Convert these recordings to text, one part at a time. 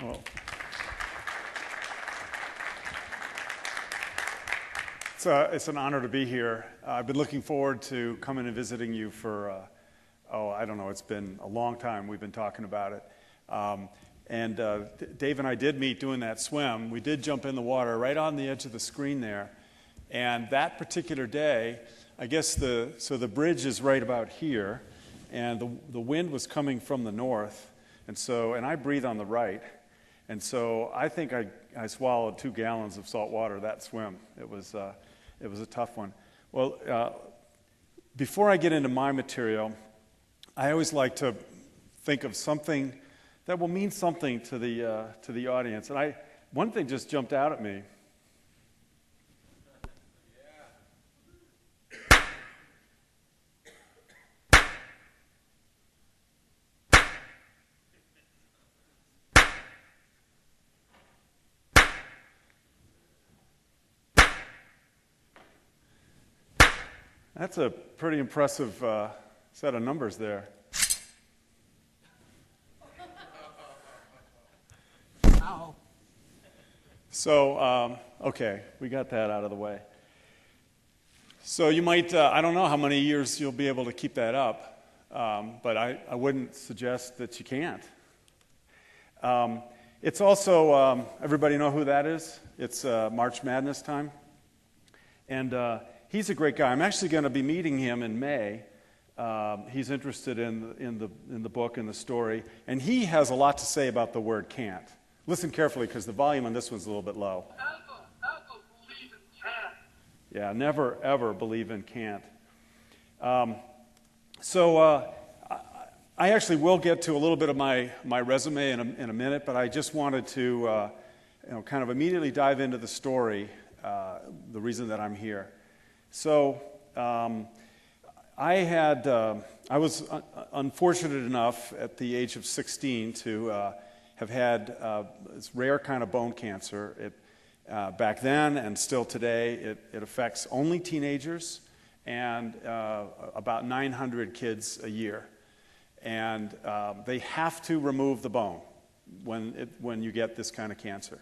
Well, it's an honor to be here. I've been looking forward to coming and visiting you for, I don't know, it's been a long time we've been talking about it. Dave and I did meet doing that swim. We did jump in the water right on the edge of the screen there. And that particular day, I guess the bridge is right about here, and the wind was coming from the north, and I breathe on the right. And so I think I swallowed 2 gallons of salt water that swim. It was a tough one. Well, before I get into my material, I always like to think of something that will mean something to the audience. And one thing just jumped out at me. That's a pretty impressive set of numbers there. Ow. So, okay, we got that out of the way. So you might, I don't know how many years you'll be able to keep that up, but I wouldn't suggest that you can't. It's also, everybody know who that is? It's March Madness time. And he's a great guy. I'm actually going to be meeting him in May. He's interested in the book and the story, and he has a lot to say about the word can't. Listen carefully, because the volume on this one's a little bit low. Never believe in can't. Yeah, never ever believe in can't. I actually will get to a little bit of my resume in a minute, but I just wanted to kind of immediately dive into the story, the reason that I'm here. So I was unfortunate enough at the age of 16 to have had this rare kind of bone cancer. Back then and still today, it affects only teenagers and about 900 kids a year. And they have to remove the bone when you get this kind of cancer.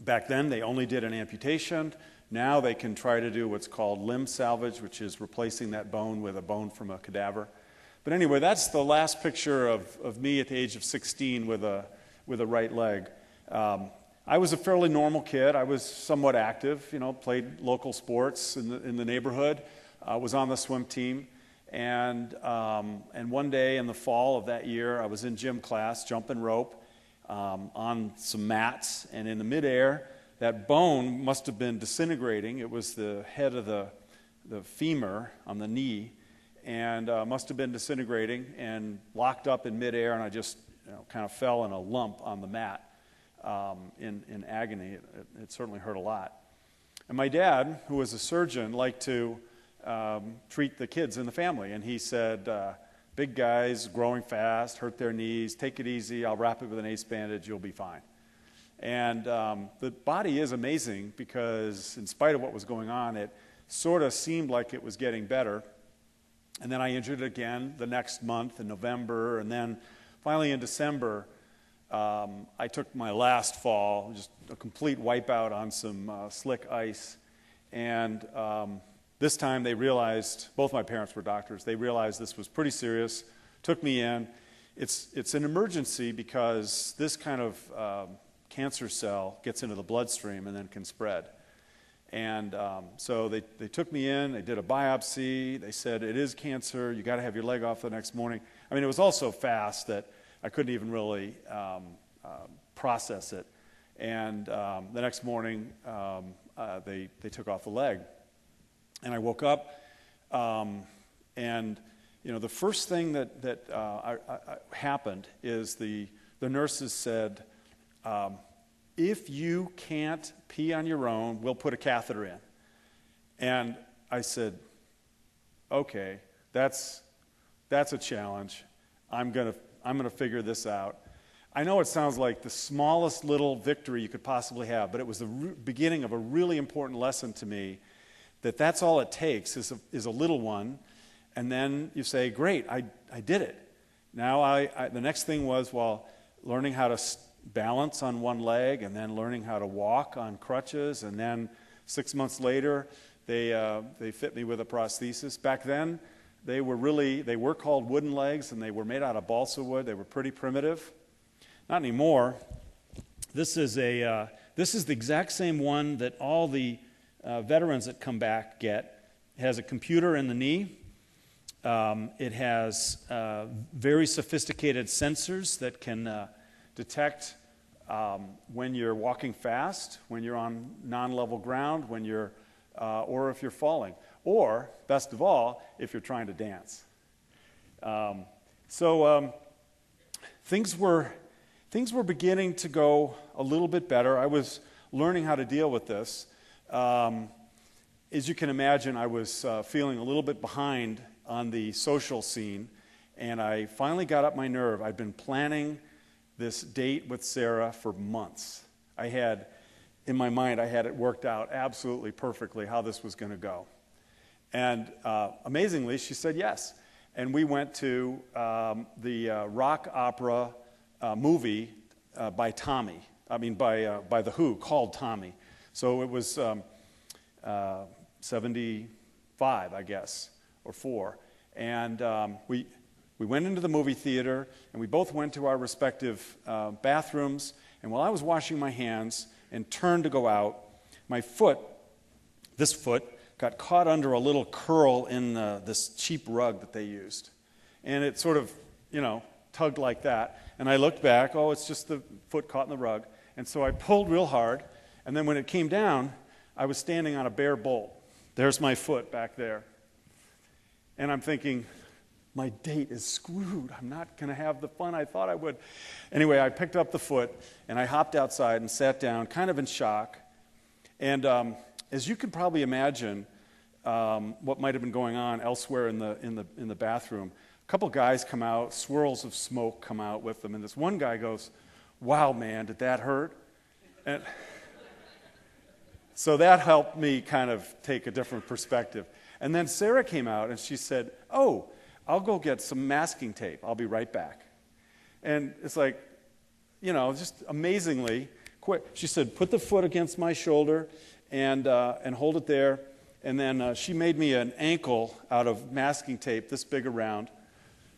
Back then, they only did an amputation. Now they can try to do what's called limb salvage, which is replacing that bone with a bone from a cadaver. But anyway, that's the last picture of me at the age of 16 with a right leg. I was a fairly normal kid. I was somewhat active, played local sports in the neighborhood, was on the swim team. And one day in the fall of that year, I was in gym class, jumping rope on some mats, and in the midair, that bone must have been disintegrating. It was the head of the femur on the knee, and must have been disintegrating and locked up in midair, and I just kind of fell in a lump on the mat in agony. It certainly hurt a lot. And my dad, who was a surgeon, liked to treat the kids in the family, and he said, big guys, growing fast, hurt their knees, take it easy, I'll wrap it with an ace bandage, you'll be fine. And the body is amazing because in spite of what was going on, it sort of seemed like it was getting better. And then I injured it again the next month in November, and then finally in December, I took my last fall, just a complete wipeout on some slick ice. And this time they realized, both my parents were doctors, they realized this was pretty serious, took me in. It's an emergency because this kind of cancer cell gets into the bloodstream and then can spread. And so they took me in, they did a biopsy, they said it is cancer, you got to have your leg off the next morning. I mean, it was all so fast that I couldn't even really process it. And the next morning, they took off the leg. And I woke up, and the first thing that happened is the nurses said, if you can't pee on your own, we'll put a catheter in. And I said, okay, that's a challenge. I'm gonna figure this out. I know it sounds like the smallest little victory you could possibly have, but it was the beginning of a really important lesson to me, that's all it takes is a little one, and then you say, great, I did it. Now the next thing was, well, learning how to balance on one leg, and then learning how to walk on crutches, and then 6 months later, they fit me with a prosthesis. Back then, they were called wooden legs, and they were made out of balsa wood. They were pretty primitive. Not anymore. This is the exact same one that all the veterans that come back get. It has a computer in the knee. It has very sophisticated sensors that can detect when you're walking fast, when you're on non-level ground, when you're, or if you're falling, or best of all, if you're trying to dance. Things were beginning to go a little bit better. I was learning how to deal with this. As you can imagine, I was feeling a little bit behind on the social scene, and I finally got up my nerve. I'd been planning this date with Sarah for months. In my mind, I had it worked out absolutely perfectly how this was going to go. And amazingly, she said yes. And we went to the rock opera movie by The Who, called Tommy. So it was 75, I guess, or 4. And we went into the movie theater, and we both went to our respective bathrooms. And while I was washing my hands and turned to go out, this foot, got caught under a little curl in this cheap rug that they used. And it sort of, tugged like that. And I looked back, it's just the foot caught in the rug. And so I pulled real hard, and then when it came down, I was standing on a bare bolt. There's my foot back there. And I'm thinking, my date is screwed. I'm not going to have the fun I thought I would. Anyway, I picked up the foot, and I hopped outside and sat down, kind of in shock. And as you can probably imagine, what might have been going on elsewhere in the bathroom, a couple guys come out, swirls of smoke come out with them, and this one guy goes, "Wow, man, did that hurt?" And so that helped me kind of take a different perspective. And then Sarah came out, and she said, "Oh, I'll go get some masking tape. I'll be right back." And it's like, just amazingly quick. She said, "Put the foot against my shoulder and hold it there." And then she made me an ankle out of masking tape, this big around.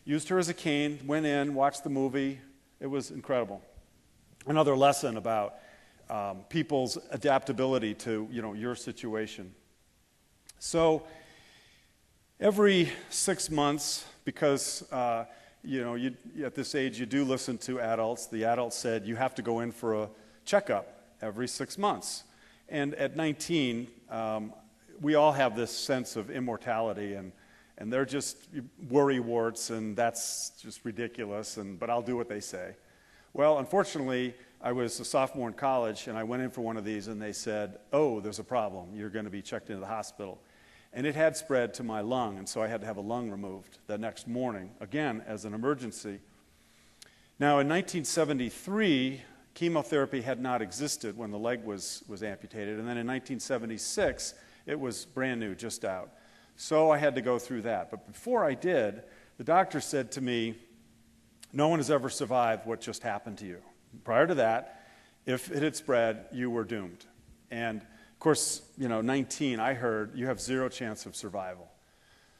Used her as a cane, went in, watched the movie. It was incredible. Another lesson about people's adaptability to, your situation. So every 6 months, because, at this age you do listen to adults, the adults said you have to go in for a checkup every 6 months. And at 19, we all have this sense of immortality, and they're just worry warts, and that's just ridiculous, but I'll do what they say. Well, unfortunately, I was a sophomore in college, and I went in for one of these, and they said, "Oh, there's a problem. You're going to be checked into the hospital." And it had spread to my lung, and so I had to have a lung removed the next morning, again, as an emergency. Now, in 1973, chemotherapy had not existed when the leg was amputated, and then in 1976, it was brand new, just out. So I had to go through that. But before I did, the doctor said to me, "No one has ever survived what just happened to you. Prior to that, if it had spread, you were doomed." And of course, 19, I heard, "You have 0 chance of survival."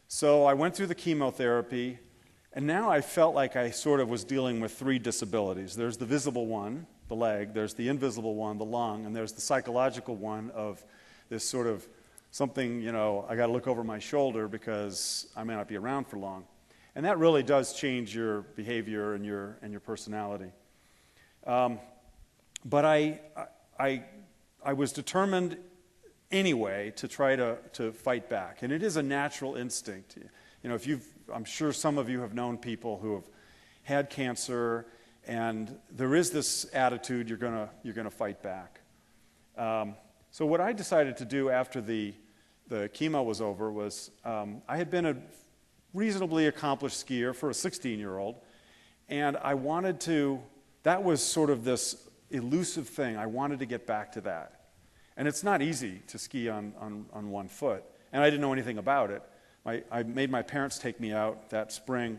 So I went through the chemotherapy, and now I felt like I sort of was dealing with 3 disabilities. There's the visible one, the leg, there's the invisible one, the lung, and there's the psychological one of this sort of something, I got to look over my shoulder because I may not be around for long. And that really does change your behavior and your personality. But I was determined anyway to try to fight back. And it is a natural instinct. I'm sure some of you have known people who have had cancer, and there is this attitude you're gonna fight back. So what I decided to do after the chemo was over was I had been a reasonably accomplished skier for a 16-year-old, and that was sort of this elusive thing. I wanted to get back to that. And it's not easy to ski on one foot, and I didn't know anything about it. I made my parents take me out that spring,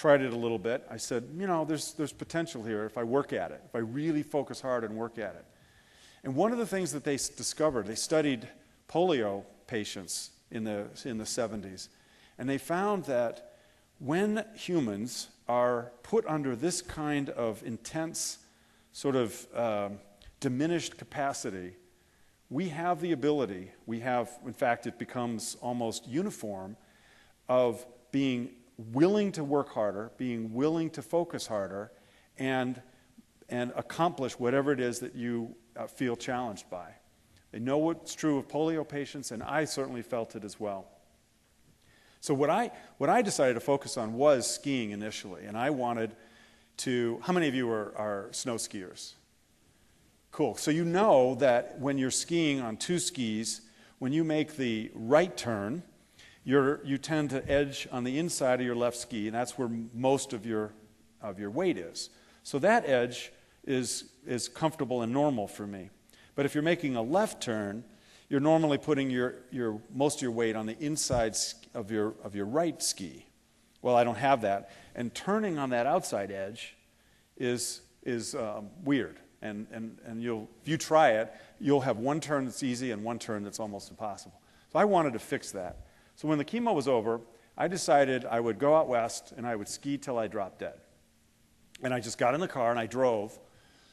tried it a little bit. I said, there's potential here if I work at it, if I really focus hard and work at it. And one of the things that they discovered, they studied polio patients in the 70s, and they found that when humans are put under this kind of intense sort of diminished capacity, we have the ability, in fact, it becomes almost uniform, of being willing to work harder, being willing to focus harder, and accomplish whatever it is that you feel challenged by. They know what's true of polio patients, and I certainly felt it as well. So what I decided to focus on was skiing initially, and I wanted to. How many of you are snow skiers? Cool. So you know that when you're skiing on two skis, when you make the right turn, you tend to edge on the inside of your left ski, and that's where most of your weight is. So that edge is comfortable and normal for me. But if you're making a left turn, you're normally putting most of your weight on the inside of your right ski. Well, I don't have that, and turning on that outside edge is weird. And if you try it, you'll have one turn that's easy and one turn that's almost impossible. So I wanted to fix that. So when the chemo was over, I decided I would go out west and I would ski till I dropped dead. And I just got in the car and I drove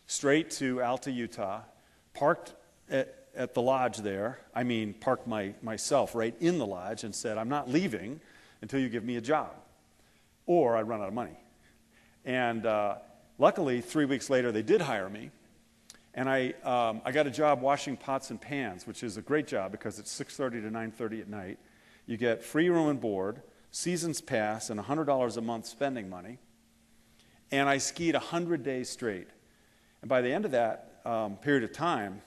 straight to Alta, Utah, parked at the lodge there. I mean, parked myself right in the lodge and said, I'm not leaving until you give me a job, or I'd run out of money. And luckily, 3 weeks later, they did hire me. And I got a job washing pots and pans, which is a great job because it's 6:30 to 9:30 at night. You get free room and board, season's pass, and $100 a month spending money. And I skied 100 days straight. And by the end of that period of time,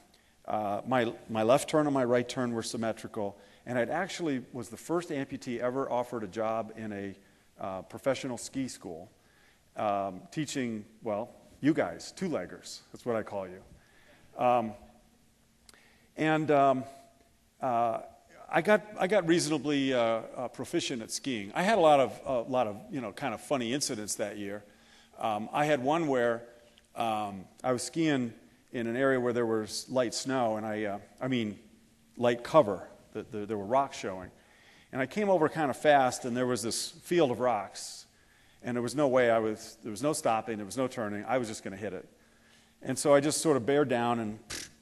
my left turn and my right turn were symmetrical. And I actually was the first amputee ever offered a job in a professional ski school, teaching, well, you guys, two-leggers. That's what I call you. I got reasonably proficient at skiing. I had a lot of kind of funny incidents that year. I had one where I was skiing in an area where there was light snow, and light cover. There were rocks showing, and I came over kind of fast, and there was this field of rocks, and there was no way there was no stopping, there was no turning. I was just going to hit it, and so I just sort of bared down and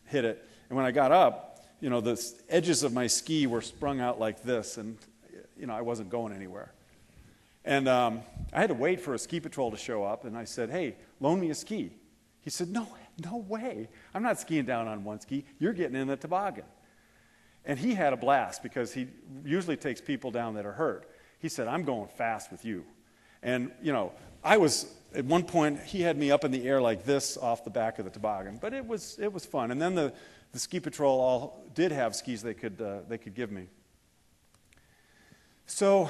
hit it. And when I got up, the edges of my ski were sprung out like this, and I wasn't going anywhere. And I had to wait for a ski patrol to show up, and I said, "Hey, loan me a ski." He said, "No way. I'm not skiing down on one ski. You're getting in the toboggan." And he had a blast because he usually takes people down that are hurt. He said, "I'm going fast with you." And, I was, at one point, he had me up in the air like this off the back of the toboggan. But it was fun. And then the ski patrol all did have skis they could give me. So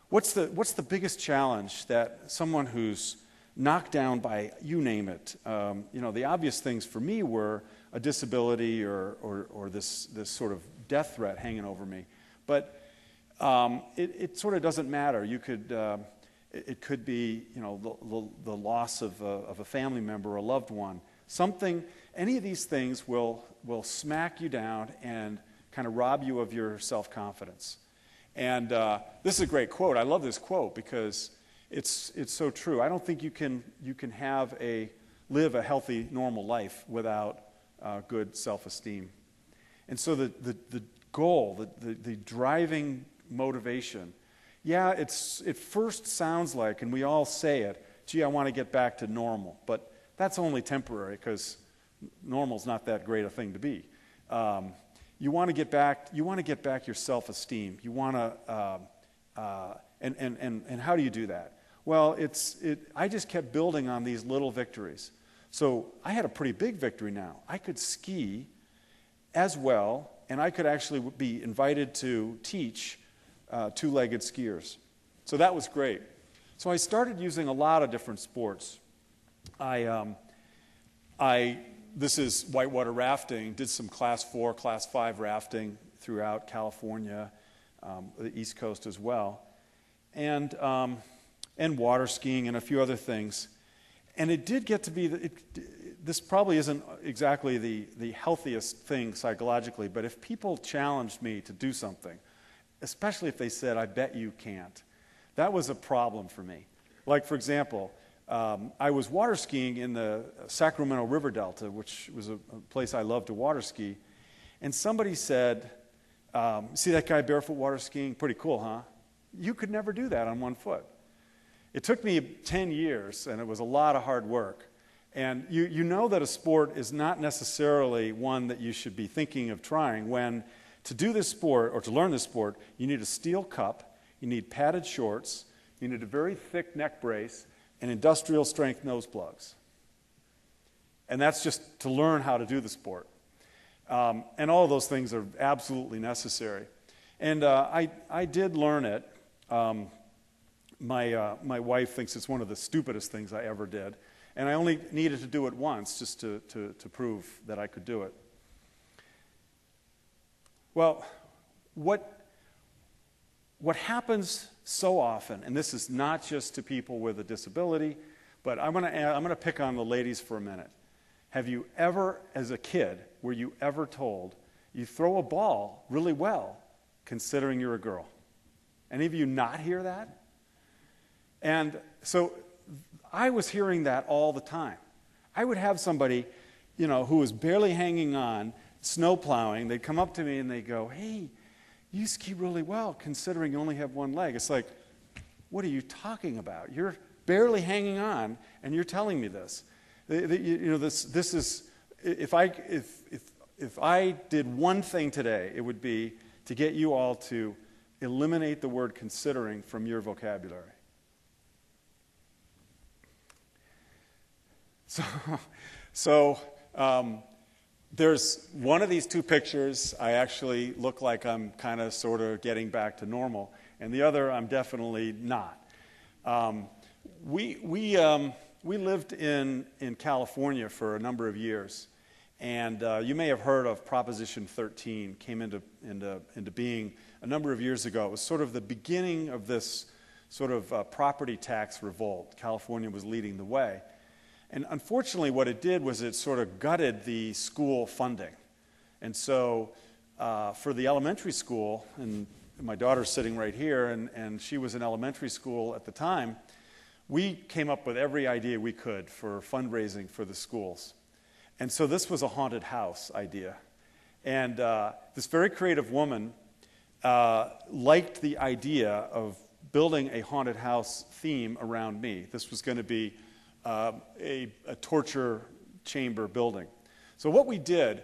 what's the biggest challenge that someone who's knocked down by, you name it, the obvious things for me were a disability or this sort of death threat hanging over me. But it sort of doesn't matter. It could be, the loss of a family member or a loved one. Any of these things will smack you down and kind of rob you of your self-confidence. And this is a great quote. I love this quote because it's so true. I don't think you can live a healthy, normal life without good self-esteem. And so the goal, the driving motivation, it first sounds like, and we all say it, gee, I want to get back to normal. But that's only temporary because normal's not that great a thing to be. You want to get back your self-esteem. You want to, and how do you do that? Well, I just kept building on these little victories. So I had a pretty big victory now. I could ski as well, and I could actually be invited to teach two-legged skiers. So that was great. So I started using a lot of different sports. This is whitewater rafting, did some class 4, class 5 rafting throughout California, the East Coast as well. And and water skiing and a few other things. And it did get to be, this probably isn't exactly the healthiest thing psychologically, but if people challenged me to do something, especially if they said, I bet you can't, that was a problem for me. Like, for example, I was water skiing in the Sacramento River Delta, which was a place I love to water ski, and somebody said, see that guy barefoot water skiing? Pretty cool, huh? You could never do that on one foot. It took me 10 years, and it was a lot of hard work. And you know that a sport is not necessarily one that you should be thinking of trying when to do this sport, or to learn this sport, you need a steel cup, you need padded shorts, you need a very thick neck brace, and industrial strength nose plugs. And that's just to learn how to do the sport. And all of those things are absolutely necessary. And I did learn it. My wife thinks it's one of the stupidest things I ever did. And I only needed to do it once just to prove that I could do it. Well, what happens so often, and this is not just to people with a disability, but I'm going to pick on the ladies for a minute. Have you ever, as a kid, were you ever told, you throw a ball really well, considering you're a girl? Any of you not hear that? And so I was hearing that all the time. I would have somebody, who was barely hanging on, snow plowing. They'd come up to me and they'd go, hey, you ski really well considering you only have one leg. It's like, what are you talking about? You're barely hanging on and you're telling me this. This is, if I did one thing today, it would be to get you all to eliminate the word considering from your vocabulary. So there's one of these two pictures. I actually look like I'm kind of sort of getting back to normal, and the other I'm definitely not. We lived in California for a number of years, and you may have heard of Proposition 13. Came into being a number of years ago. It was sort of the beginning of this sort of property tax revolt. California was leading the way. And unfortunately, what it did was it sort of gutted the school funding. And so for the elementary school, and my daughter's sitting right here, and she was in elementary school at the time, we came up with every idea we could for fundraising for the schools. And so this was a haunted house idea. And this very creative woman liked the idea of building a haunted house theme around me. This was going to be a torture chamber building. So what we did,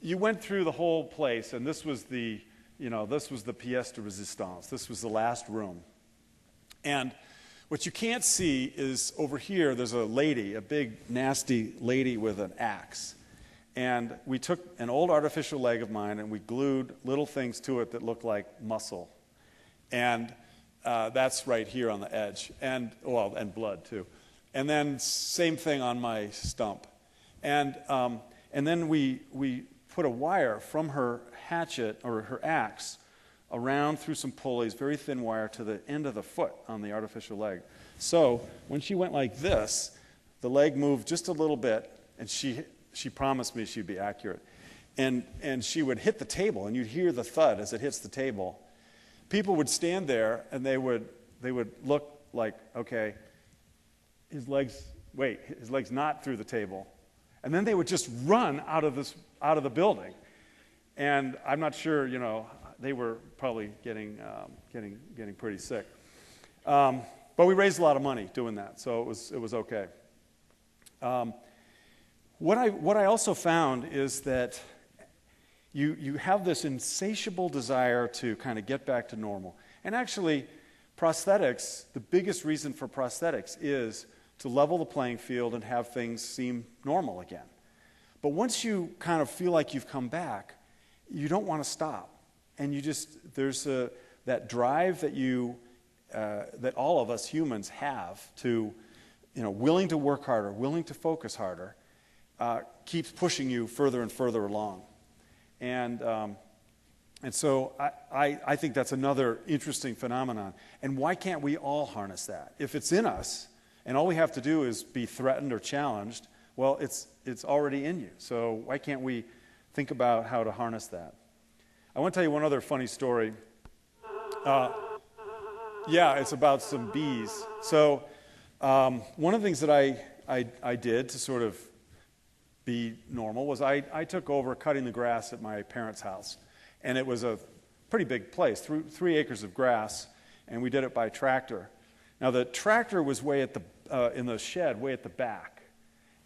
you went through the whole place, and this was the pièce de résistance. This was the last room. And what you can't see is over here, there's a lady, a big, nasty lady with an axe. And we took an old artificial leg of mine, and we glued little things to it that looked like muscle. And that's right here on the edge. And blood, too. And then same thing on my stump. And then we put a wire from her hatchet or her axe around through some pulleys, very thin wire, to the end of the foot on the artificial leg. So when she went like this, the leg moved just a little bit, and she promised me she'd be accurate. And she would hit the table, and you'd hear the thud as it hits the table. People would stand there, and they would look like, okay, his leg's not through the table. And then they would just run out of the building. And I'm not sure, they were probably getting pretty sick. But we raised a lot of money doing that, so it was okay. What I also found is that you have this insatiable desire to kind of get back to normal. And actually, prosthetics, the biggest reason for prosthetics is to level the playing field and have things seem normal again. But once you kind of feel like you've come back, you don't want to stop. And there's that drive that all of us humans have to, willing to work harder, willing to focus harder, keeps pushing you further and further along. And And so I think that's another interesting phenomenon. And why can't we all harness that? If it's in us, and all we have to do is be threatened or challenged, well, it's already in you. So why can't we think about how to harness that? I want to tell you one other funny story. Yeah, it's about some bees. So one of the things that I did to sort of be normal was I took over cutting the grass at my parents' house. And it was a pretty big place, 3 acres of grass, and we did it by tractor. Now the tractor was way at the in the shed, way at the back,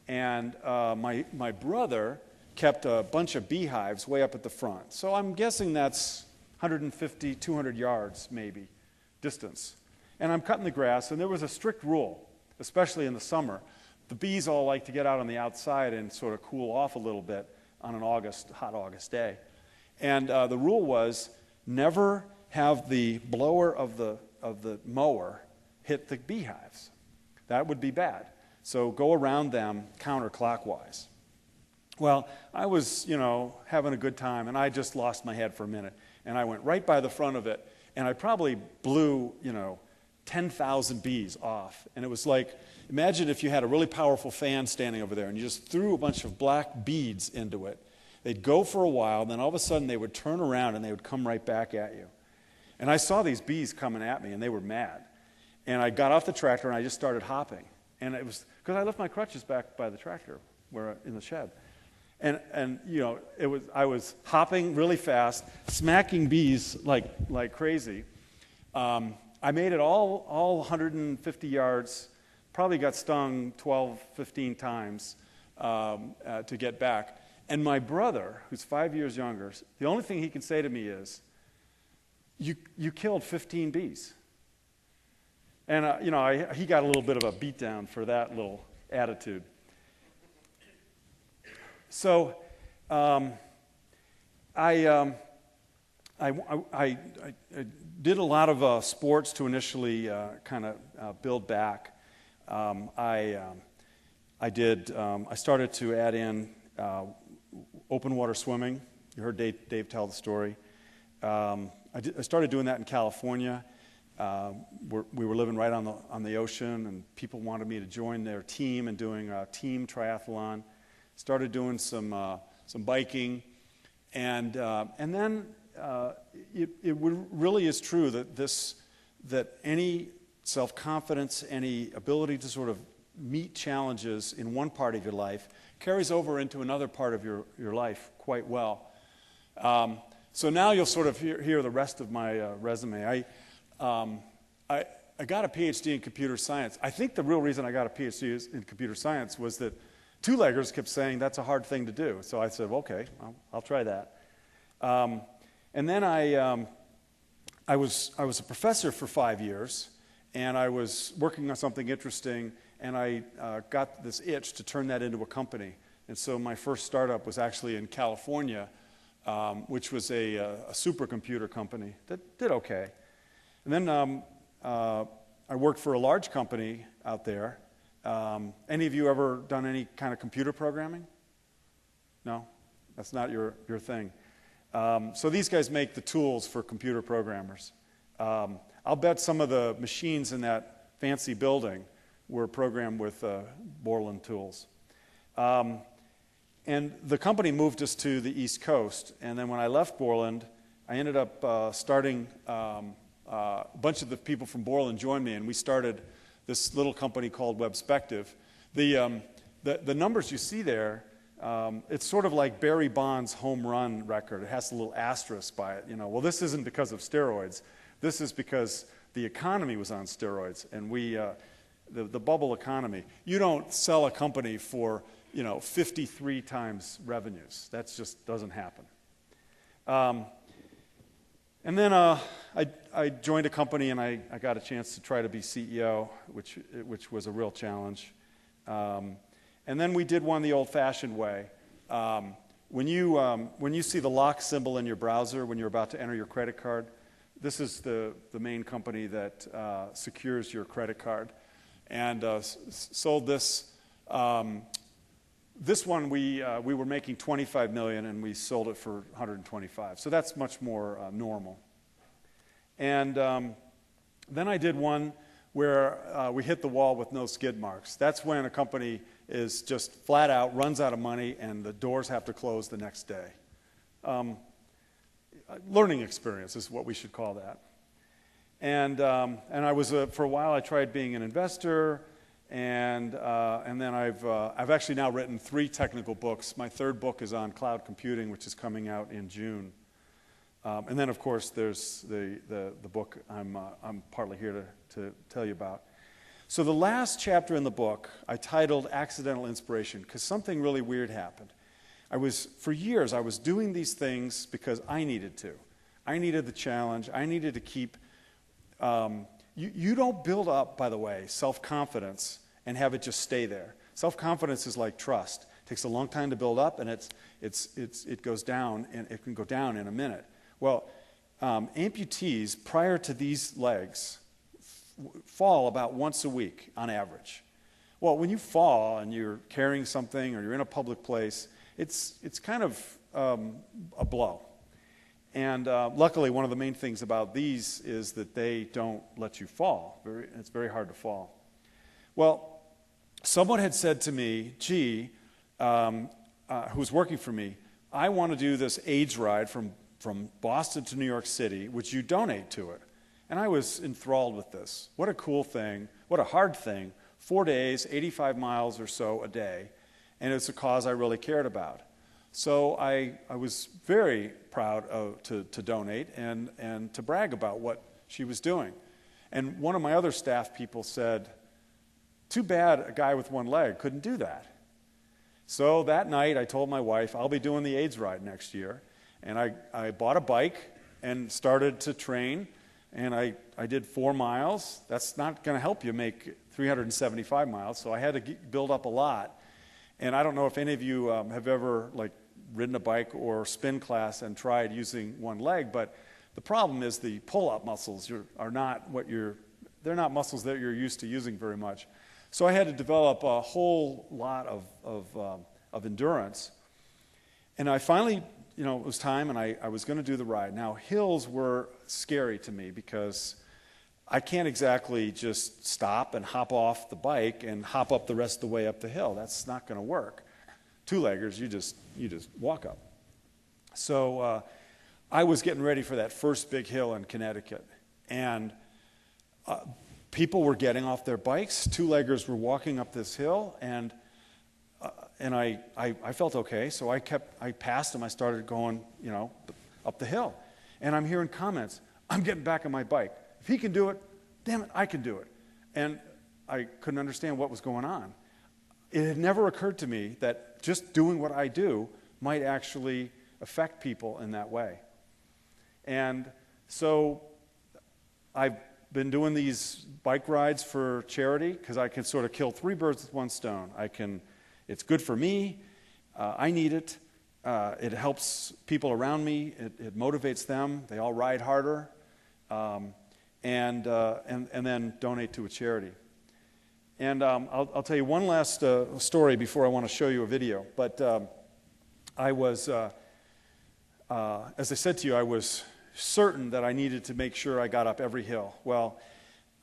and my brother kept a bunch of beehives way up at the front. So I'm guessing that's 150, 200 yards maybe distance. And I'm cutting the grass, and there was a strict rule, especially in the summer. The bees all like to get out on the outside and sort of cool off a little bit on an hot August day. And the rule was never have the blower of the mower hit the beehives. That would be bad. So go around them counterclockwise. Well, I was, having a good time, and I just lost my head for a minute. And I went right by the front of it, and I probably blew, 10,000 bees off. And it was like, imagine if you had a really powerful fan standing over there, and you just threw a bunch of black beads into it. They'd go for a while, then all of a sudden they would turn around and they would come right back at you. And I saw these bees coming at me, and they were mad. And I got off the tractor and I just started hopping. And it was because I left my crutches back by the tractor, in the shed. And I was hopping really fast, smacking bees like crazy. I made it all 150 yards. Probably got stung 12, 15 times to get back. And my brother, who's 5 years younger, the only thing he can say to me is, you killed 15 bees. And, he got a little bit of a beatdown for that little attitude. So I did a lot of sports to initially kind of build back. I started to add in open water swimming. You heard Dave tell the story. I started doing that in California. We were living right on the ocean, and people wanted me to join their team and doing a team triathlon. Started doing some biking, and then it really is true that any self-confidence, any ability to sort of meet challenges in one part of your life carries over into another part of your life quite well. So now you'll sort of hear the rest of my resume. I got a PhD in computer science. I think the real reason I got a PhD in computer science was that two-leggers kept saying that's a hard thing to do. So I said, okay, I'll try that. And then I was a professor for 5 years, and I was working on something interesting, and I got this itch to turn that into a company. And so my first startup was actually in California, which was a supercomputer company that did okay. And then I worked for a large company out there. Any of you ever done any kind of computer programming? No? That's not your thing. So these guys make the tools for computer programmers. I'll bet some of the machines in that fancy building were programmed with Borland tools. And the company moved us to the East Coast. And then when I left Borland, I ended up starting, a bunch of the people from Borland joined me, and we started this little company called Webspective. The numbers you see there, it's sort of like Barry Bonds' home run record. It has a little asterisk by it. Well, this isn't because of steroids. This is because the economy was on steroids, and the bubble economy. You don't sell a company for 53 times revenues. That just doesn't happen. And then I joined a company, and I got a chance to try to be CEO, which was a real challenge. And then we did one the old-fashioned way. When you see the lock symbol in your browser when you're about to enter your credit card, this is the main company that secures your credit card, and sold this This one, we were making $25 million, and we sold it for $125. So that's much more normal. And then I did one where we hit the wall with no skid marks. That's when a company is just flat out, runs out of money, and the doors have to close the next day. Learning experience is what we should call that. And I was, for a while, I tried being an investor, and then I've actually now written 3 technical books. My 3rd book is on cloud computing, which is coming out in June. And then, of course, there's the book I'm partly here to tell you about. So the last chapter in the book I titled Accidental Inspiration, because something really weird happened. For years, I was doing these things because I needed to. I needed the challenge. I needed to keep... You don't build up, by the way, self-confidence and have it just stay there. Self-confidence is like trust. It takes a long time to build up, and it goes down, and it can go down in a minute. Well, amputees, prior to these legs, fall about once a week on average. Well, when you fall and you're carrying something or you're in a public place, it's kind of a blow. And luckily, one of the main things about these is that they don't let you fall. It's very hard to fall. Well, someone had said to me, gee, who's working for me, I want to do this AIDS ride from Boston to New York City. Would you donate to it? And I was enthralled with this. What a cool thing. What a hard thing. 4 days, 85 miles or so a day. And it's a cause I really cared about. So I was very proud to donate and to brag about what she was doing. And one of my other staff people said, too bad a guy with one leg couldn't do that. So that night I told my wife, I'll be doing the AIDS ride next year. And I bought a bike and started to train. And I did 4 miles. That's not going to help you make 375 miles. So I had to build up a lot. And I don't know if any of you have ever ridden a bike or spin class and tried using one leg, but the problem is the pull-up muscles are not they're not muscles that you're used to using very much. So I had to develop a whole lot of endurance. And I finally, it was time, and I was going to do the ride. Now, hills were scary to me because I can't exactly just stop and hop off the bike and hop up the rest of the way up the hill. That's not going to work. 2-leggers, you just walk up. So I was getting ready for that first big hill in Connecticut, and people were getting off their bikes. 2-leggers were walking up this hill, and I felt okay. So I passed them. I started going, up the hill, and I'm hearing comments. I'm getting back on my bike. If he can do it, damn it, I can do it. And I couldn't understand what was going on. It had never occurred to me that just doing what I do might actually affect people in that way. And so I've been doing these bike rides for charity because I can sort of kill 3 birds with one stone. It's good for me. I need it. It helps people around me. It motivates them. They all ride harder. And then donate to a charity. And I'll tell you one last story before I want to show you a video. But I was, as I said to you, I was certain that I needed to make sure I got up every hill. Well,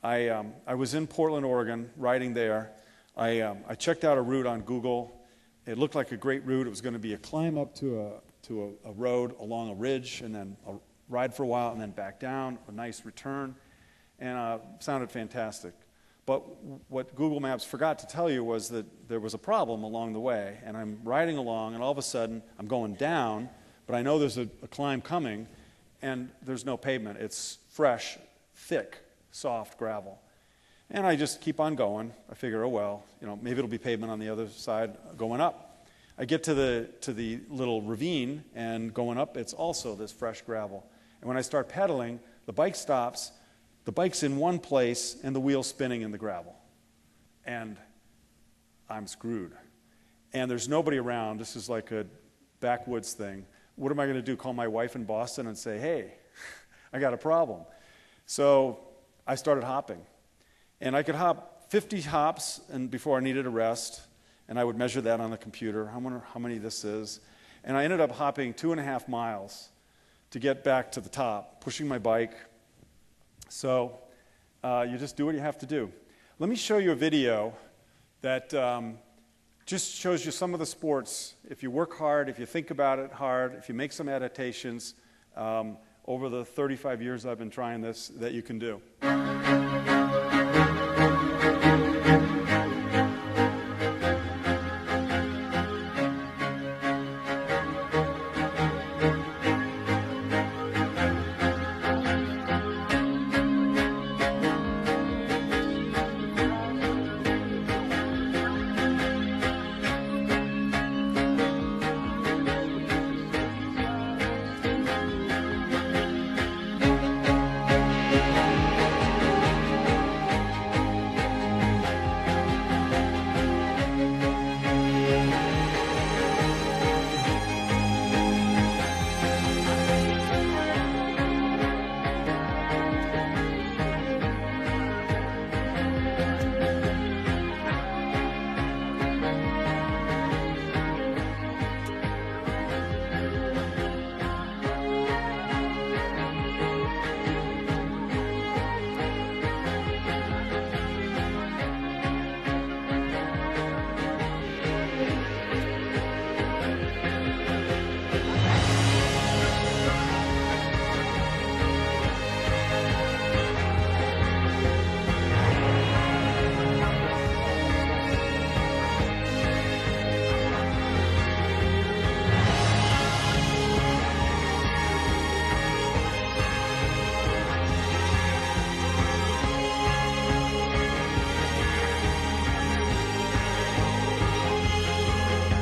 I was in Portland, Oregon, riding there. I checked out a route on Google. It looked like a great route. It was going to be a climb up to a road along a ridge, and then a ride for a while, and then back down, a nice return. And sounded fantastic. But what Google Maps forgot to tell you was that there was a problem along the way. And I'm riding along, and all of a sudden, I'm going down, but I know there's a climb coming, and there's no pavement. It's fresh, thick, soft gravel. And I just keep on going. I figure, oh, well, maybe it'll be pavement on the other side going up. I get to the little ravine, and going up, it's also this fresh gravel. And when I start pedaling, the bike stops. The bike's in one place, and the wheel's spinning in the gravel. And I'm screwed. And there's nobody around. This is like a backwoods thing. What am I going to do, call my wife in Boston and say, hey, I got a problem? So I started hopping. And I could hop 50 hops before I needed a rest. and I would measure that on the computer. I wonder how many this is. And I ended up hopping 2.5 miles to get back to the top, pushing my bike. So you just do what you have to do. Let me show you a video that just shows you some of the sports. If you work hard, if you think about it hard, if you make some adaptations over the 35 years I've been trying this, that you can do.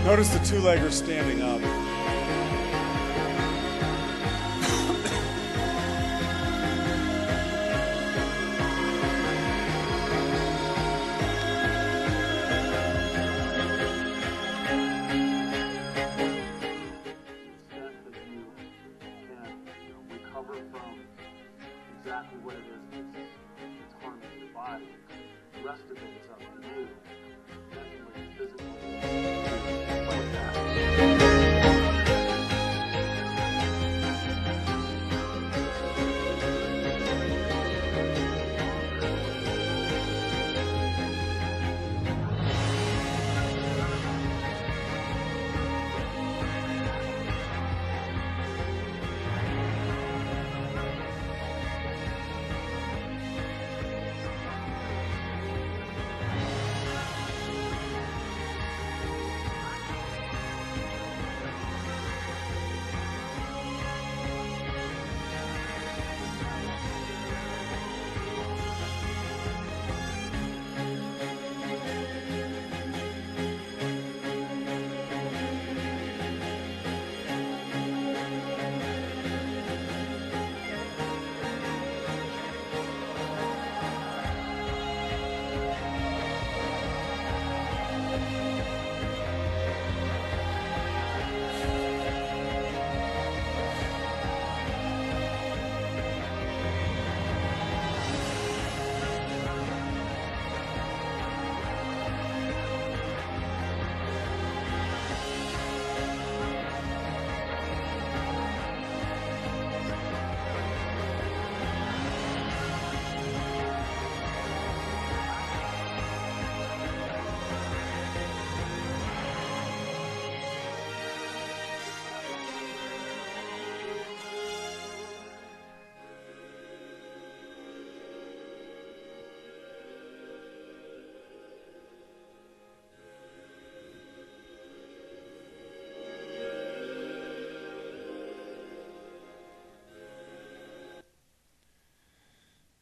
Notice the two-legger standing up. Recover from exactly what it is that's harming your body. The rest of it is up to you. Mentally, physically, like that.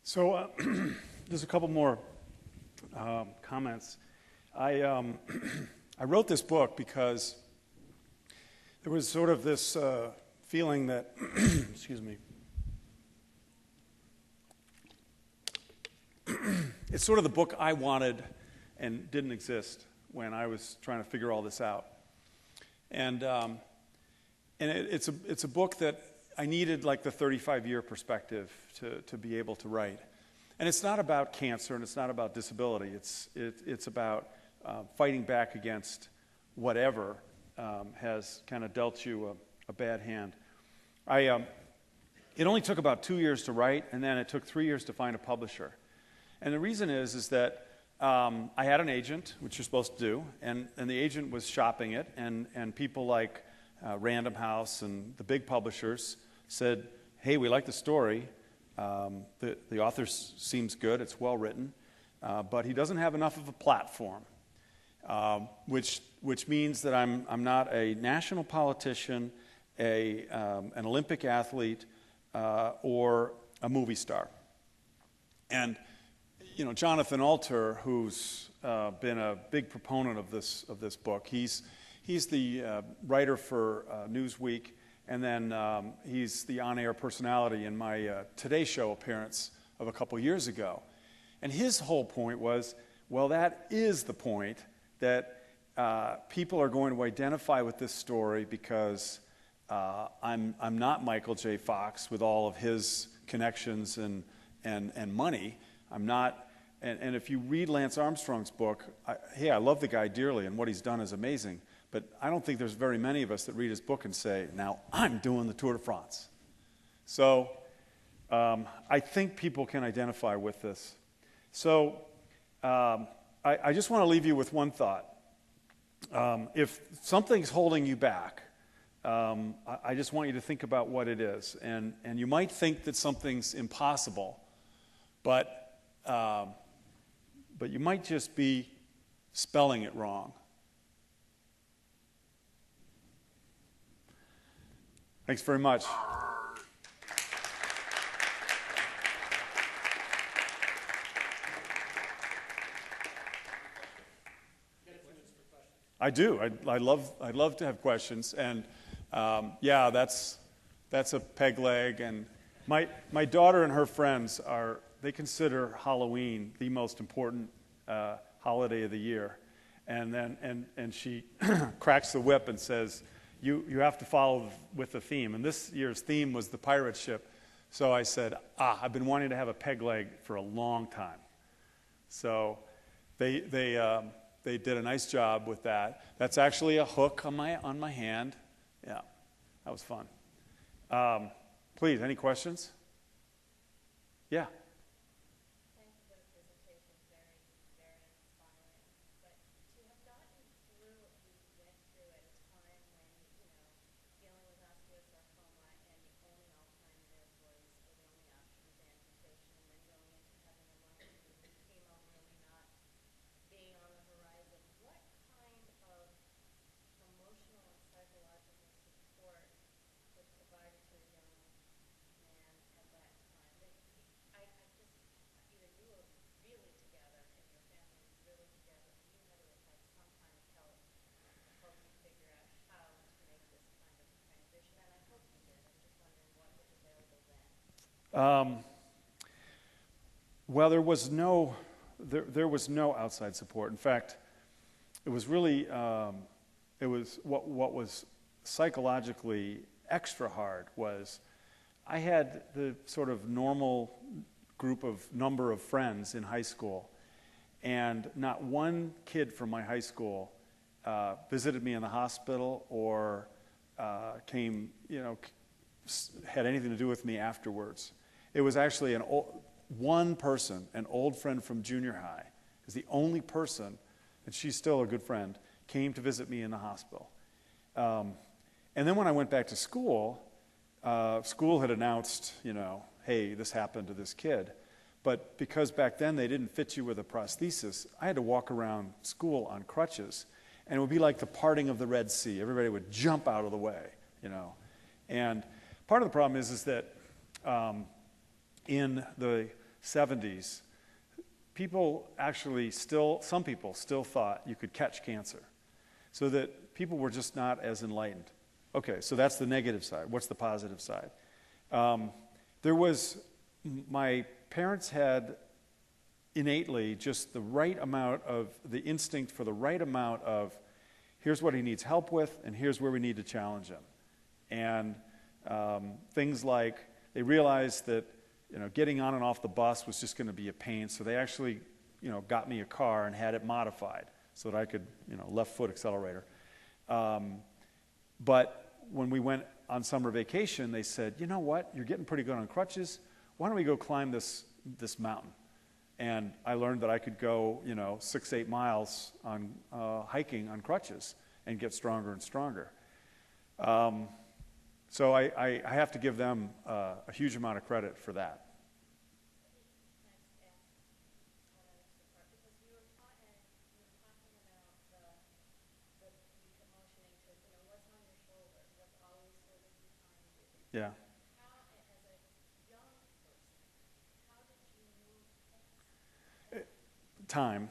So there's a couple more comments. I wrote this book because there was sort of this feeling that, excuse me, it's sort of the book I wanted and didn't exist when I was trying to figure all this out. And it's a book that I needed like the 35-year perspective to be able to write. And it's not about cancer and it's not about disability. It's about fighting back against whatever has kind of dealt you a bad hand. It only took about 2 years to write, and then it took 3 years to find a publisher. And the reason is that I had an agent, which you're supposed to do, and the agent was shopping it, and people like Random House and the big publishers said, hey, we like the story. The author seems good, it's well written, but he doesn't have enough of a platform, which means that I'm not a national politician, an Olympic athlete, or a movie star. And Jonathan Alter, who's been a big proponent of this book, he's the writer for Newsweek, and then he's the on-air personality in my Today Show appearance of a couple years ago. And his whole point was, well, that is the point, that people are going to identify with this story because I'm not Michael J. Fox with all of his connections and money. I'm not, and if you read Lance Armstrong's book, I love the guy dearly, and what he's done is amazing. But I don't think there's very many of us that read his book and say, now I'm doing the Tour de France. So I think people can identify with this. So I just want to leave you with one thought. If something's holding you back, I just want you to think about what it is. And you might think that something's impossible, but you might just be spelling it wrong. Thanks very much. I do. I'd love to have questions. And yeah, that's a peg leg. And my daughter and her friends they consider Halloween the most important holiday of the year. And she cracks the whip and says, you have to follow with the theme. And this year's theme was the pirate ship. So I said, I've been wanting to have a peg leg for a long time. So they did a nice job with that. That's actually a hook on my hand. Yeah, that was fun. Please, any questions? Yeah. Thank you for the presentation. Very, very inspiring. But to have gotten through what you went through at a time when, dealing with osteosarcoma and the only alternative was, or the only option was amputation, and then going into having a lung disease and chemo really not being on the horizon, what kind of emotional and psychological support was provided to a young man at that time? I just, either you were really together and your family was really together, and you had to have had some kind of help to help you figure out how to make this kind of transition, and I hope you did. I'm just wondering what was available then. Well, there was no outside support. In fact, it was really what was psychologically extra hard was I had the sort of normal number of friends in high school, and not one kid from my high school visited me in the hospital or came, had anything to do with me afterwards. It was actually one person, an old friend from junior high, is the only person, and she's still a good friend, came to visit me in the hospital. And then when I went back to school, school had announced, hey, this happened to this kid. But because back then they didn't fit you with a prosthesis, I had to walk around school on crutches. And it would be like the parting of the Red Sea. Everybody would jump out of the way, And part of the problem is that in the 70s, some people still thought you could catch cancer. So that people were just not as enlightened. Okay, so that's the negative side. What's the positive side? My parents had innately just the right amount of, the instinct for the right amount of, here's what he needs help with, and here's where we need to challenge him. And things like, they realized that, getting on and off the bus was just going to be a pain, so they actually, got me a car and had it modified. so that I could, left foot accelerator. But when we went on summer vacation, they said, you know what, you're getting pretty good on crutches. Why don't we go climb this mountain? And I learned that I could go, 6-8 miles on hiking on crutches and get stronger and stronger. So I have to give them a huge amount of credit for that. Yeah. How, as a young person, how did you move fast? Time.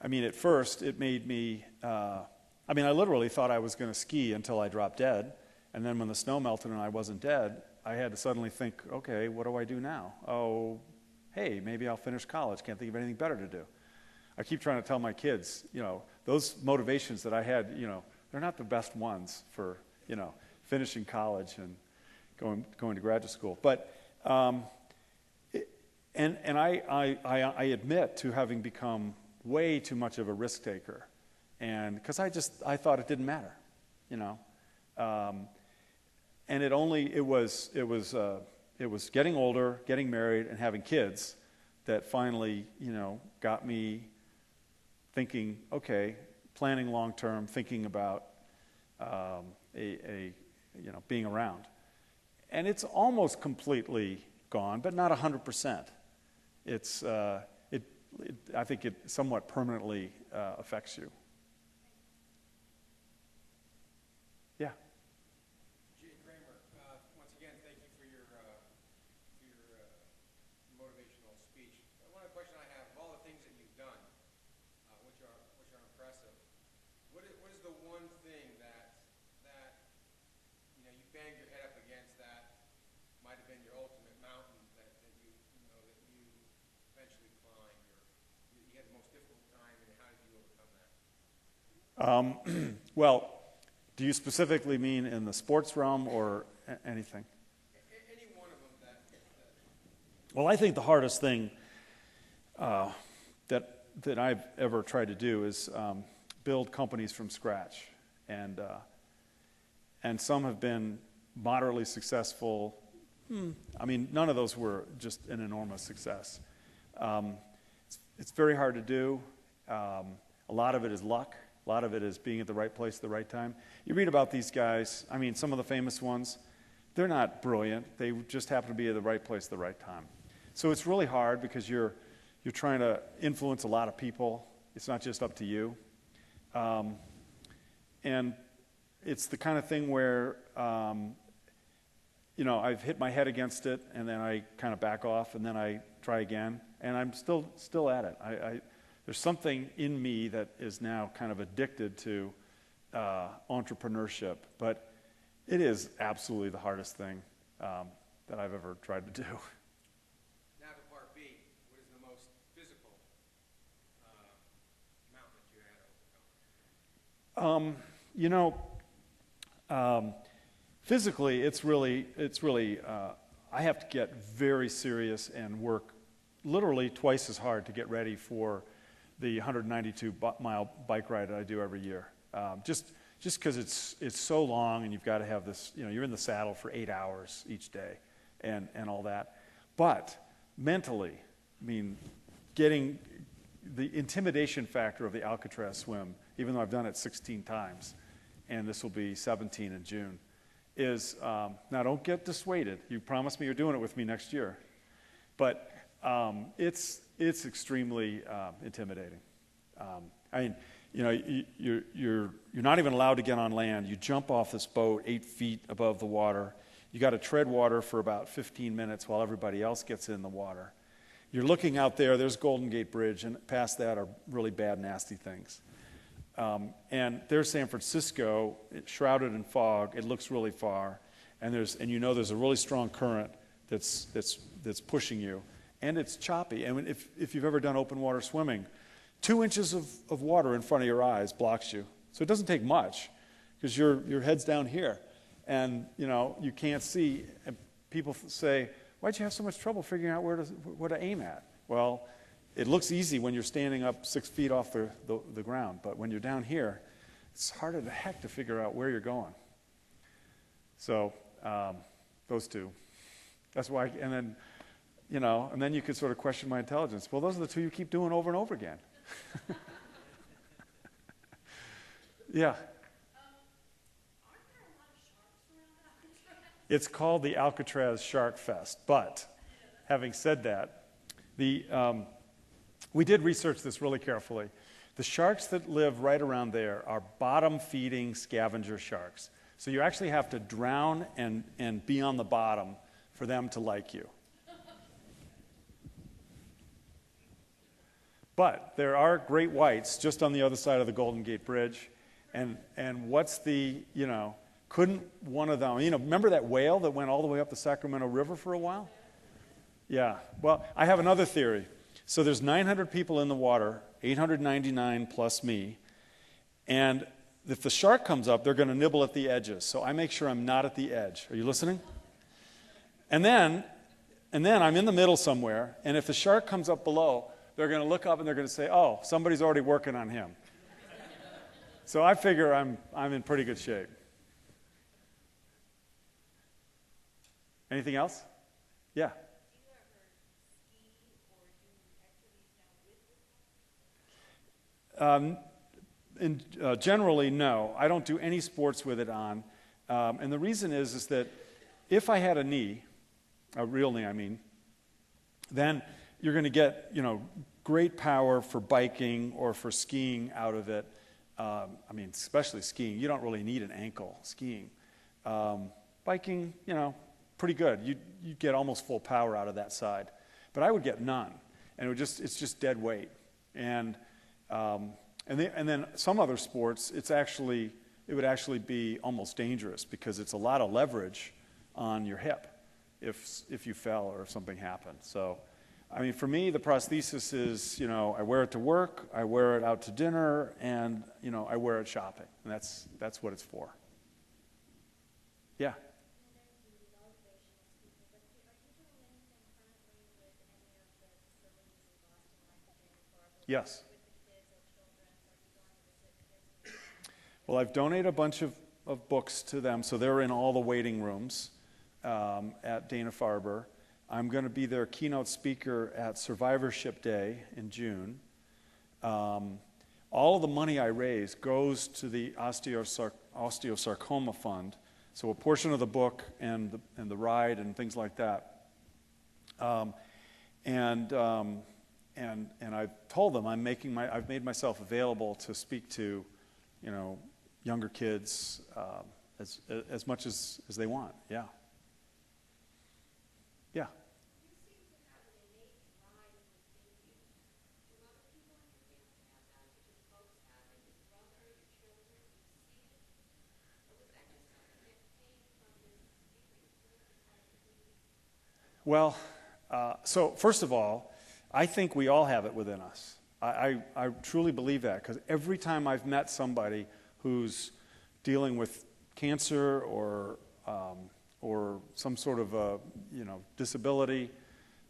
I mean, at first, it made me, I literally thought I was going to ski until I dropped dead. And then when the snow melted and I wasn't dead, I had to suddenly think, okay, what do I do now? Oh, hey, maybe I'll finish college. Can't think of anything better to do. I keep trying to tell my kids, those motivations that I had, they're not the best ones for, finishing college and going to graduate school. But, I admit to having become way too much of a risk taker. And because I thought it didn't matter, and it was getting older, getting married, and having kids that finally, got me thinking, okay, planning long term, thinking about being around. And it's almost completely gone, but not 100%. It's I think it somewhat permanently affects you. Yeah. Jay Kramer, once again, thank you for your motivational speech. One of the questions I have, of all the things that you've done, which are impressive, what is the one thing that you banged your head up against that might have been your ultimate mountain that you eventually climbed, or you had the most difficult time, and how did you overcome that? Well, do you specifically mean in the sports realm or anything? Any one of them that Well, I think the hardest thing that I've ever tried to do is build companies from scratch, and some have been moderately successful. None of those were just an enormous success. It's very hard to do. A lot of it is luck. A lot of it is being at the right place at the right time. You read about these guys, some of the famous ones, they're not brilliant. They just happen to be at the right place at the right time. So it's really hard because you're trying to influence a lot of people. It's not just up to you. And it's the kind of thing where, I've hit my head against it, and then I kind of back off, and then I try again, and I'm still at it. There's something in me that is now kind of addicted to entrepreneurship, but it is absolutely the hardest thing that I've ever tried to do. Now to part B, what is the most physical mountain that you had to overcome? Physically, it's really. I have to get very serious and work literally twice as hard to get ready for the 192-mile bike ride that I do every year. Just because it's so long, and you've got to have this. You're in the saddle for 8 hours each day, and all that. But mentally, getting the intimidation factor of the Alcatraz swim, even though I've done it 16 times, and this will be 17 in June, is, now don't get dissuaded. You promised me you're doing it with me next year. But it's extremely intimidating. You're not even allowed to get on land. You jump off this boat 8 feet above the water. You got to tread water for about 15 minutes while everybody else gets in the water. You're looking out there. There's Golden Gate Bridge, and past that are really bad, nasty things. And there's San Francisco, it's shrouded in fog. It looks really far, and there's a really strong current that's pushing you, and it's choppy. And if you've ever done open water swimming, 2 inches of water in front of your eyes blocks you. So it doesn't take much because your head's down here, and you can't see. And people say, "Why'd you have so much trouble figuring out where to aim at?" Well, it looks easy when you're standing up 6 feet off the ground, but when you're down here, it's harder to heck to figure out where you're going. So those two. That's why, and then, you know, and then you could sort of question my intelligence. Well, those are the two you keep doing over and over again. Yeah. It's called the Alcatraz Shark Fest. But having said that, we did research this really carefully. The sharks that live right around there are bottom-feeding scavenger sharks. So you actually have to drown and be on the bottom for them to like you. But there are great whites just on the other side of the Golden Gate Bridge. And what's the, you know, couldn't one of them, you know, remember that whale that went all the way up the Sacramento River for a while? Yeah. Well, I have another theory. So there's 900 people in the water, 899 plus me. And if the shark comes up, they're going to nibble at the edges. So I make sure I'm not at the edge. Are you listening? And then I'm in the middle somewhere. And if the shark comes up below, they're going to look up and they're going to say, oh, somebody's already working on him. So I figure I'm in pretty good shape. Anything else? Yeah. Do you ever ski or do activities now with it? Generally, no. I don't do any sports with it on. And the reason is that if I had a knee, a real knee I mean, then you're going to get, you know, great power for biking or for skiing out of it. I mean, especially skiing. You don't really need an ankle skiing. Biking, you know, pretty good. You'd get almost full power out of that side. But I would get none. And it's just dead weight. And then some other sports, it would actually be almost dangerous because it's a lot of leverage on your hip if you fell or if something happened. So, I mean, for me, the prosthesis is, you know, I wear it to work, I wear it out to dinner, and, you know, I wear it shopping. And that's what it's for. Yeah. Yes. Well, I've donated a bunch of books to them, so they're in all the waiting rooms at Dana-Farber. I'm going to be their keynote speaker at Survivorship Day in June. All of the money I raise goes to the osteosarcoma fund, so a portion of the book and the ride and things like that. And I've told them I've made myself available to speak to, you know, younger kids as much as they want. Yeah. Yeah. You seem to have an innate drive within you. Do other people in your family have that? Do your folks have it? Your brother, your children? Do you see it? Or was that just something that came from this experience? Well, so first of all, I think we all have it within us. I truly believe that because every time I've met somebody who's dealing with cancer or some sort of a, you know, disability,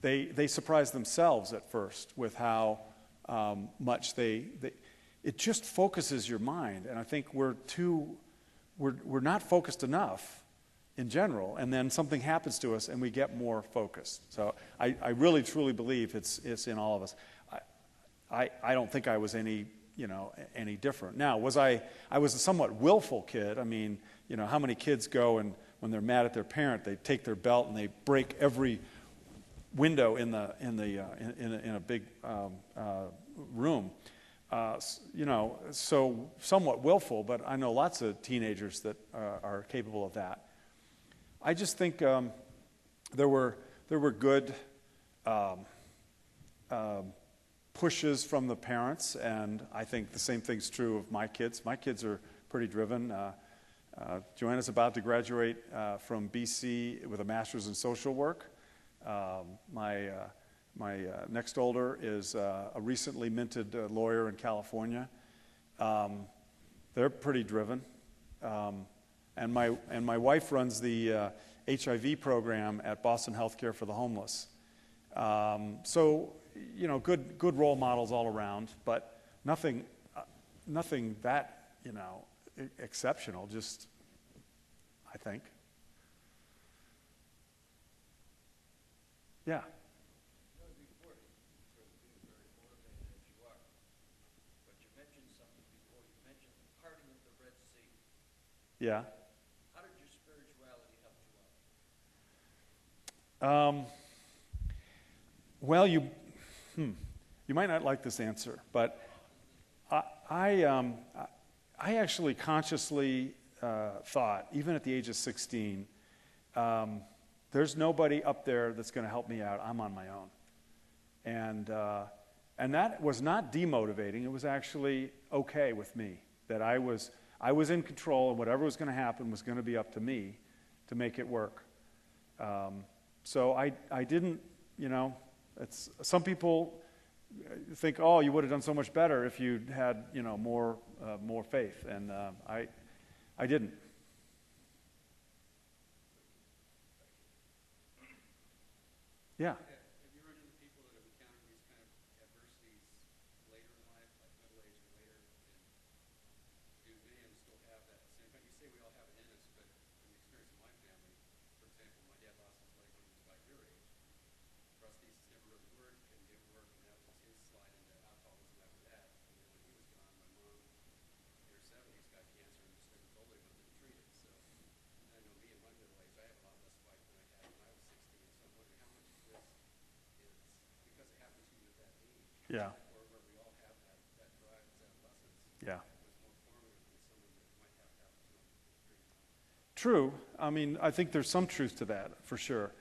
they surprise themselves at first with how much it just focuses your mind, and I think we're not focused enough in general, and then something happens to us and we get more focused. So I really truly believe it's in all of us. I don't think I was any different. Now, I was a somewhat willful kid. I mean, you know, how many kids go and when they're mad at their parent, they take their belt and they break every window in a big room. You know, so somewhat willful, but I know lots of teenagers that are capable of that. I just think there were good pushes from the parents, and I think the same thing's true of my kids. My kids are pretty driven. Joanna's about to graduate from BC with a master's in social work. My next older is a recently minted lawyer in California. They're pretty driven. And my wife runs the HIV program at Boston Healthcare for the Homeless. So, good role models all around, but nothing that, exceptional, just, I think. Yeah. Before, sort of being very motivated as you are, but you mentioned something before. You mentioned the parting of the Red Sea. Yeah. How did your spirituality help you out? Well, you might not like this answer, but I actually consciously thought, even at the age of 16, there's nobody up there that's going to help me out. I'm on my own. And that was not demotivating. It was actually okay with me, that I was in control, and whatever was going to happen was going to be up to me to make it work. So I didn't, some people think, oh, you would have done so much better if you had, more faith, and I didn't. Yeah. Have you run into people that have encountered these kind of adversities later in life, like middle age and later, and do many of them still have that same kind? You say we all have it in us, but in the experience of my family, for example, my dad lost his leg when he was about your age. Prosthesis never really worked, couldn't get work, and that was his slide into alcoholism after that. And then when he was gone, my mom, in her 70s, got cancer and just never totally went to treat it. So I know me in my middle age, I have a lot less fight than I had when I was 16. So I'm wondering how much of this is because it happened to you at that age, Yeah. or where we all have that drive as adolescents, Yeah. was more formative than someone that might have to happen to them pretty young. True. I mean, I think there's some truth to that, for sure.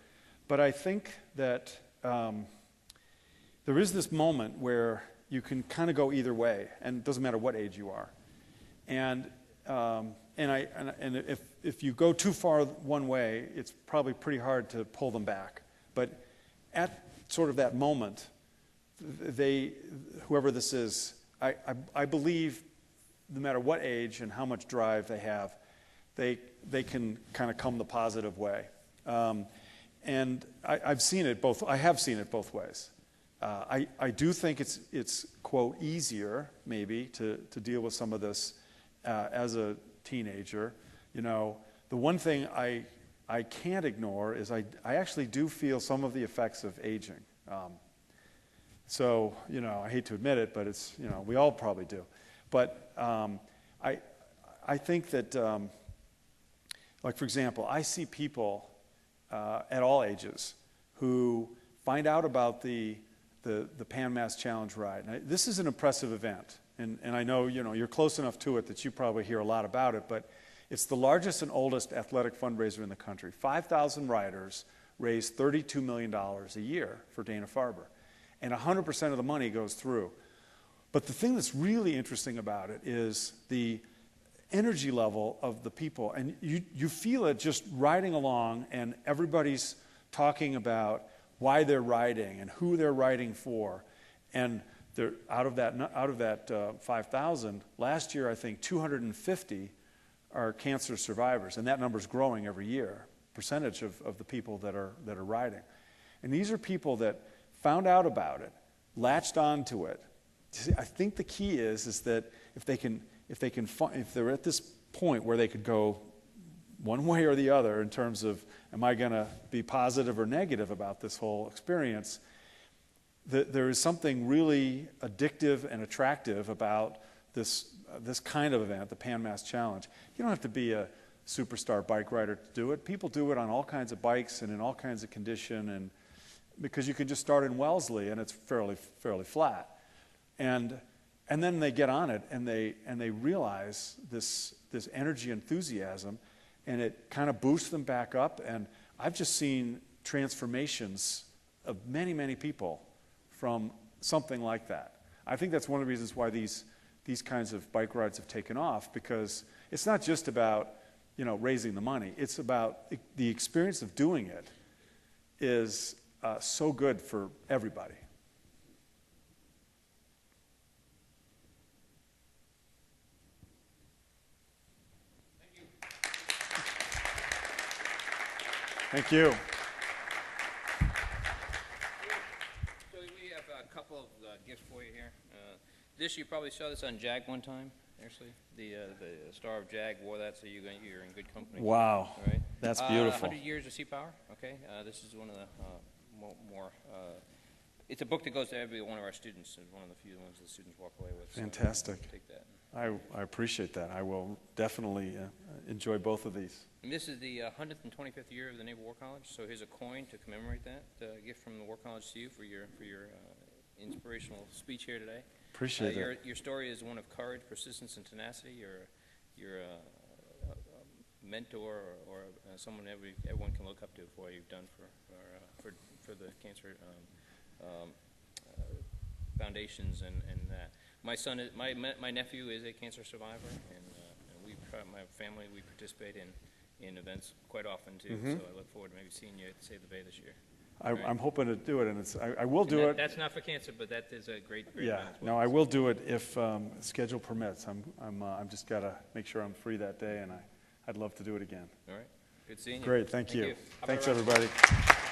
But I think that there is this moment where you can kind of go either way, and it doesn't matter what age you are. And if you go too far one way, it's probably pretty hard to pull them back. But at sort of that moment, whoever this is, I believe no matter what age and how much drive they have, they can kind of come the positive way. And I've seen it both. I have seen it both ways. I do think it's quote easier maybe to deal with some of this as a teenager. The one thing I can't ignore is I actually do feel some of the effects of aging. So I hate to admit it, but it's we all probably do. But I think that like for example, I see people at all ages who find out about the Pan Mass Challenge ride. Now, this is an impressive event, and I know you're close enough to it that you probably hear a lot about it, but it's the largest and oldest athletic fundraiser in the country. 5,000 riders raise $32 million a year for Dana-Farber, and 100% of the money goes through. But the thing that's really interesting about it is the energy level of the people, and you feel it just riding along, and everybody's talking about why they're riding and who they're riding for. And out of that 5,000, last year I think 250 are cancer survivors, and that number's growing every year, percentage of the people that are riding. And these are people that found out about it, latched onto it. See, I think the key is that if they're at this point where they could go one way or the other in terms of, am I going to be positive or negative about this whole experience, there is something really addictive and attractive about this kind of event, the Pan Mass Challenge. You don't have to be a superstar bike rider to do it. People do it on all kinds of bikes and in all kinds of condition, and because you can just start in Wellesley and it's fairly flat. And then they get on it and they realize this energy, enthusiasm, and it kind of boosts them back up. And I've just seen transformations of many, many people from something like that. I think that's one of the reasons why these kinds of bike rides have taken off, because it's not just about raising the money. It's about the experience of doing it is so good for everybody. Thank you. So we have tradition, you probably saw this on JAG one time, actually. The star of JAG wore that, so you're in good company. Wow. All right. That's beautiful. 100 Years of Sea Power, okay? This is one of the more it's a book that goes to every one of our students, and one of the few ones the students walk away with. Fantastic. So take that. I appreciate that. I will definitely enjoy both of these. And this is the 125th year of the Naval War College, so here's a coin to commemorate that. A gift from the War College to you for your inspirational speech here today. Appreciate it. Your story is one of courage, persistence, and tenacity. You're a mentor or someone everyone can look up to for what you've done for the cancer foundations and that. My nephew is a cancer survivor, and my family, we participate in events quite often too. So I look forward to maybe seeing you at Save the Bay this year. I'm hoping to do it, and I will do it. That's not for cancer, but that is a great Yeah, event as well. no, I will do it if schedule permits. I'm just gotta make sure I'm free that day, and I'd love to do it again. All right, good seeing you. Great, thank you. How about a Thanks, round of everybody.